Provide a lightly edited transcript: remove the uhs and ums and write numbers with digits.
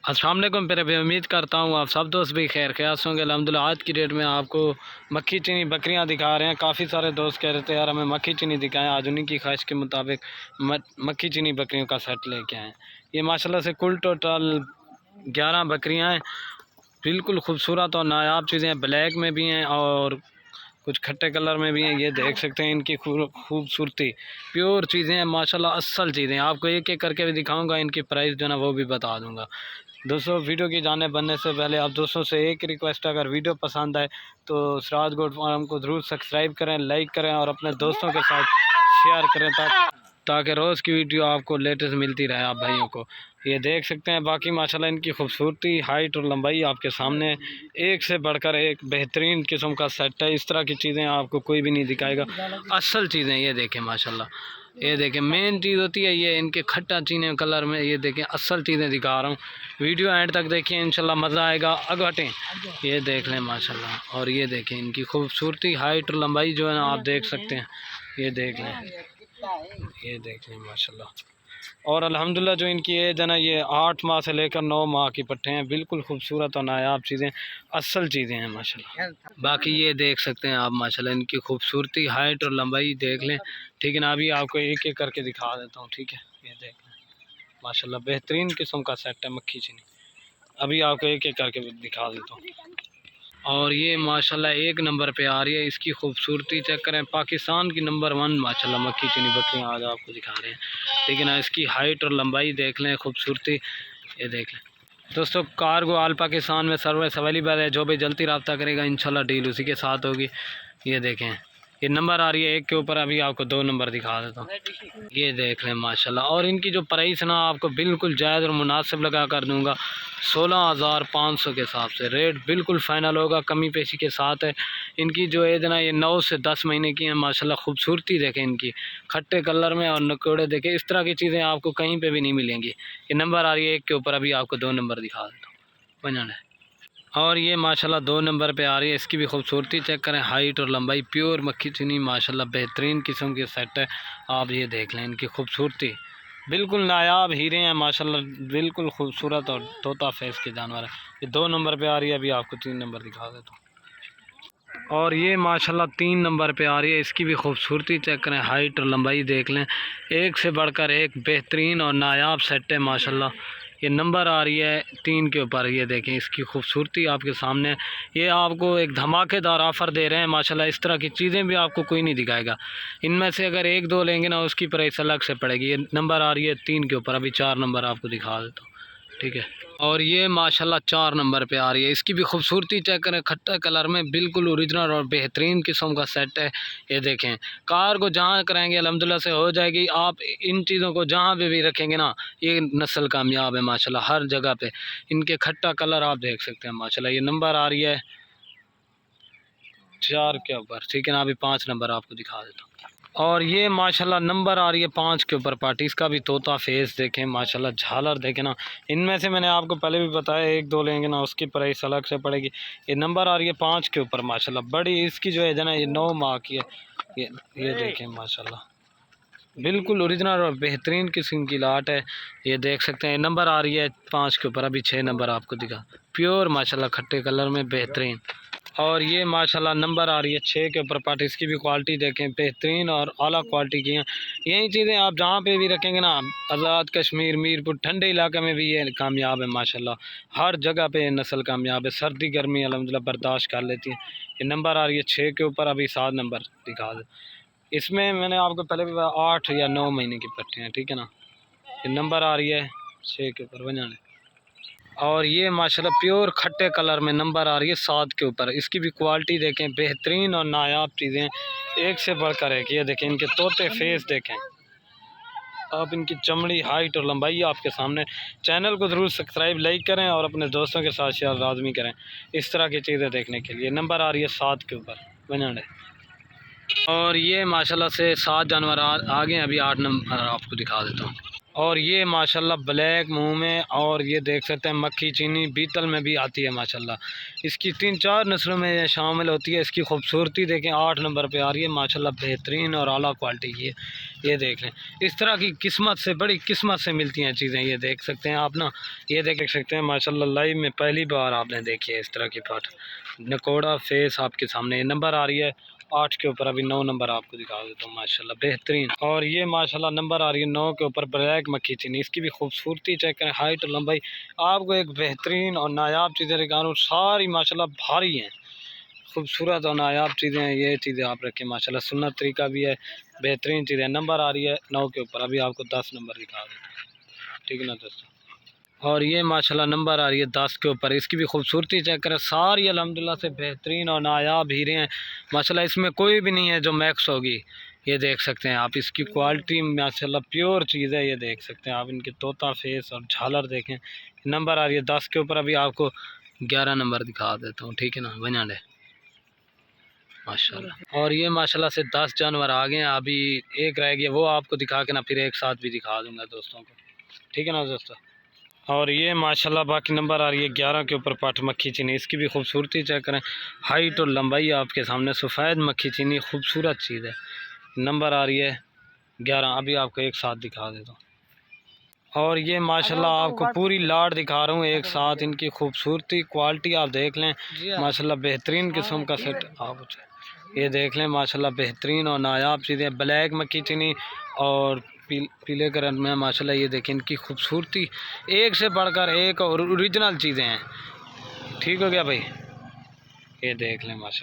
अस्सलाम वालेकुम। फिर भी उम्मीद करता हूँ आप सब दोस्त भी खैर ख्यास होंगे। अल्हम्दुलिल्लाह आज की डेट में आपको मक्खी चीनी बकरियाँ दिखा रहे हैं। काफ़ी सारे दोस्त कह रहे थे यार हमें मक्खी चीनी दिखाएं, आज उन्हीं की ख्वाहिश के मुताबिक मक्खी चीनी बकरियों का सेट लेके आएँ। ये माशाल्लाह से कुल टोटल 11 बकरियाँ हैं, बिल्कुल खूबसूरत और नायाब चीज़ें हैं। ब्लैक में भी हैं और कुछ खट्टे कलर में भी हैं। ये देख सकते हैं इनकी खूबसूरती, प्योर चीज़ें हैं माशाल्लाह, असल चीज़ें। आपको एक एक करके भी दिखाऊंगा, इनकी प्राइस जो है ना वो भी बता दूंगा। दोस्तों वीडियो की जाने बनने से पहले आप दोस्तों से एक रिक्वेस्ट, अगर वीडियो पसंद आए तो सिराज गोट फार्म को ज़रूर सब्सक्राइब करें, लाइक करें और अपने दोस्तों के साथ शेयर करें ताकि रोज़ की वीडियो आपको लेटेस्ट मिलती रहे आप भाइयों को। ये देख सकते हैं। बाकी माशाल्लाह इनकी खूबसूरती, हाइट और लंबाई आपके सामने एक से बढ़कर एक बेहतरीन किस्म का सेट है। इस तरह की चीज़ें आपको कोई भी नहीं दिखाएगा, असल चीज़ें। ये देखें माशाल्लाह, ये देखें मेन चीज़ होती है ये इनके खट्टा चीने कलर में। ये देखें असल चीज़ें दिखा रहा हूँ, वीडियो एंड तक देखिए, इंशाल्लाह मज़ा आएगा। आगे हटें, ये देख लें माशाल्लाह। और ये देखें इनकी खूबसूरती, हाइट और लंबाई जो है ना आप देख सकते हैं। ये देख लें, ये देख लें माशाल्लाह। और अल्हम्दुलिल्लाह जो इनकी एज है ना, ये 8 माह से लेकर 9 माह की पट्टे हैं। बिल्कुल खूबसूरत और नायाब चीज़ें, असल चीज़ें हैं माशाल्लाह। बाकी ये देख सकते हैं आप माशाल्लाह इनकी खूबसूरती, हाइट और लंबाई देख लें, ठीक है ना। अभी आपको एक एक करके दिखा देता हूँ, ठीक है। ये देख लें माशाल्लाह, बेहतरीन किस्म का सेट है मक्खी चीनी। अभी आपको एक एक करके दिखा देता हूँ। और ये माशाल्लाह एक नंबर पे आ रही है, इसकी खूबसूरती चेक करें। पाकिस्तान की नंबर 1 माशाल्लाह मक्खी चीनी बकरियाँ आज आपको दिखा रहे हैं, ठीक है ना। इसकी हाइट और लंबाई देख लें, खूबसूरती ये देख लें। दोस्तों कार्गो आल पाकिस्तान में सर्विस अवेलेबल है, जो भी जल्दी रब्ता करेगा इंशाल्लाह डील उसी के साथ होगी। ये देखें, ये नंबर आ रही है एक के ऊपर, अभी आपको 2 नंबर दिखा देता हूँ। ये देख लें माशाल्लाह। और इनकी जो प्राइस ना आपको बिल्कुल जायज़ और मुनासिब लगा कर दूँगा, 16,500 के हिसाब से रेट बिल्कुल फ़ाइनल होगा, कमी पेशी के साथ है। इनकी जो एज ना ये 9 से 10 महीने की है माशाल्लाह। खूबसूरती देखें इनकी, खट्टे कलर में और नकोड़े देखें, इस तरह की चीज़ें आपको कहीं पे भी नहीं मिलेंगी। ये नंबर आ रही है एक के ऊपर, अभी आपको 2 नंबर दिखा देता हूँ बना। और ये माशाल्लाह 2 नंबर पे आ रही है, इसकी भी खूबसूरती चेक करें, हाइट और लंबाई, प्योर मक्खी चीनी माशाल्लाह बेहतरीन किस्म की सेट है। आप ये देख लें इनकी खूबसूरती, बिल्कुल नायाब हीरे हैं माशाल्लाह, बिल्कुल खूबसूरत और तोता फेस के जानवर है। ये 2 नंबर पे आ रही है, अभी आपको 3 नंबर दिखा देता हूँ। और ये माशाल्लाह 3 नंबर पे आ रही है, इसकी भी खूबसूरती चेक करें, हाइट और लंबाई देख लें, एक से बढ़कर एक बेहतरीन और नायाब सेट है माशाल्लाह। ये नंबर आ रही है 3 के ऊपर। ये देखें इसकी खूबसूरती आपके सामने। ये आपको एक धमाकेदार ऑफ़र दे रहे हैं माशाल्लाह, इस तरह की चीज़ें भी आपको कोई नहीं दिखाएगा। इनमें से अगर 1-2 लेंगे ना, उसकी प्राइस अलग से पड़ेगी। ये नंबर आ रही है 3 के ऊपर, अभी 4 नंबर आपको दिखा देता हूँ, ठीक है। और ये माशाल्लाह 4 नंबर पे आ रही है, इसकी भी खूबसूरती चेक करें, खट्टा कलर में, बिल्कुल ओरिजिनल और बेहतरीन किस्म का सेट है। ये देखें, कार को जहाँ कराएंगे अल्हम्दुलिल्लाह से हो जाएगी। आप इन चीज़ों को जहाँ पे भी रखेंगे ना, ये नस्ल कामयाब है माशाल्लाह हर जगह पे। इनके खट्टा कलर आप देख सकते हैं माशाल्लाह। ये नंबर आ रही है 4 के ऊपर, ठीक है ना। अभी 5 नंबर आपको दिखा देता हूँ। और ये माशाल्लाह नंबर आ रही है 5 के ऊपर पार्टी। इसका भी तोता फेस देखें माशाल्लाह, झालर देखें ना। इनमें से मैंने आपको पहले भी बताया 1-2 लेंगे ना, उसकी प्राइस अलग से पड़ेगी। ये नंबर आ रही है 5 के ऊपर माशाल्लाह। बड़ी इसकी जो है ना, ये 9 माह की है। ये देखें माशाल्लाह, बिल्कुल ओरिजिनल और बेहतरीन किस्म की लाट है। ये देख सकते हैं, नंबर आ रही है 5 के ऊपर, अभी 6 नंबर आपको दिखा। प्योर माशाल्लाह खट्टे कलर में बेहतरीन। और ये माशाल्लाह नंबर आ रही है 6 के ऊपर पार्ट। इसकी भी क्वालिटी देखें, बेहतरीन और आला क्वालिटी की हैं। यही चीज़ें आप जहाँ पे भी रखेंगे ना, आज़ाद कश्मीर, मीरपुर, ठंडे इलाके में भी ये कामयाब है माशाल्लाह। हर जगह पे ये नस्ल कामयाब है, सर्दी गर्मी अल्हम्दुलिल्लाह बर्दाश्त कर लेती है। ये नंबर आ रही है 6 के ऊपर, अभी 7 नंबर दिखा दे। इसमें मैंने आपको पहले भी 8 या 9 महीने की पट्टी हैं, ठीक है ना। ये नंबर आ रही है 6 के ऊपर बनाने। और ये माशाल्लाह प्योर खट्टे कलर में नंबर आ रही है 7 के ऊपर। इसकी भी क्वालिटी देखें, बेहतरीन और नायाब चीज़ें, एक से बढ़कर एक। ये देखें इनके तोते फेस देखें आप, इनकी चमड़ी, हाइट और लंबाई आपके सामने। चैनल को ज़रूर सब्सक्राइब, लाइक करें और अपने दोस्तों के साथ शेयर लाजमी करें इस तरह की चीज़ें देखने के लिए। नंबर आ रही है 7 के ऊपर बनाने। और ये माशाल्लाह से 7 जानवर आ गए, अभी 8 नंबर आपको दिखा देता हूँ। और ये माशाल्लाह ब्लैक मुंह में, और ये देख सकते हैं मक्खी चीनी बीतल में भी आती है माशाल्लाह। इसकी 3-4 नस्लों में शामिल होती है। इसकी खूबसूरती देखें, 8 नंबर पे आ रही है माशाल्लाह, बेहतरीन और आला क्वालिटी की है। ये देख लें, इस तरह की किस्मत से, बड़ी किस्मत से मिलती हैं चीज़ें। ये देख सकते हैं आप ना, ये देख सकते हैं माशाल्लाह, लाइव में पहली बार आपने देखी है इस तरह की पाठ। नकोड़ा फेस आपके सामने, नंबर आ रही है 8 के ऊपर, अभी 9 नंबर आपको दिखा देता हूँ माशाल्लाह बेहतरीन। और ये माशाल्लाह नंबर आ रही है 9 के ऊपर, ब्लैक मक्खी चीनी। इसकी भी खूबसूरती चेक करें, हाइट और लंबाई। आपको एक बेहतरीन और नायाब चीज़ें दिखा रहा हूँ, सारी माशाल्लाह भारी हैं, खूबसूरत और नायाब चीज़ें हैं। ये चीज़ें आप रखें माशाल्लाह, सुन्नत तरीका भी है, बेहतरीन चीज़ें। नंबर आ रही है 9 के ऊपर, अभी आपको 10 नंबर दिखा देता हूँ, ठीक है ना दोस्तों। और ये माशाल्लाह नंबर आ रही है 10 के ऊपर। इसकी भी खूबसूरती चेक करें, सारी अल्हम्दुलिल्लाह से बेहतरीन और नायाब हीरे हैं माशाल्लाह। इसमें कोई भी नहीं है जो मैक्स होगी। ये देख सकते हैं आप, इसकी क्वालिटी माशाल्लाह प्योर चीज़ है। ये देख सकते हैं आप, इनके तोता फेस और झालर देखें। नंबर आ रही है 10 के ऊपर, अभी आपको 11 नंबर दिखा देता हूँ, ठीक है ना, बना ले माशाल्लाह। और ये माशाल्लाह से 10 जानवर आ गए हैं, अभी एक रह गया, वो आपको दिखा के ना फिर एक साथ भी दिखा दूँगा दोस्तों को, ठीक है ना दोस्तों। और ये माशाल्लाह बाकी नंबर आ रही है 11 के ऊपर पाठ मक्खी चीनी। इसकी भी खूबसूरती चेक करें, हाइट और लंबाई आपके सामने। सफ़ेद मक्खी चीनी खूबसूरत चीज़ है। नंबर आ रही है 11, अभी आपको एक साथ दिखा देता हूँ। और ये माशाल्लाह आपको पूरी लाट दिखा रहा हूँ एक साथ। इनकी खूबसूरती क्वालिटी आप देख लें माशाल्लाह, बेहतरीन किस्म का सेट आप ये देख लें माशाल्लाह, बेहतरीन और नायाब चीज़ें। ब्लैक मक्खी चीनी और पीले कलर में माशाल्लाह। ये देखें इनकी खूबसूरती, एक से बढ़कर एक और ओरिजिनल चीज़ें हैं, ठीक हो गया भाई। ये देख लें माशाल्लाह।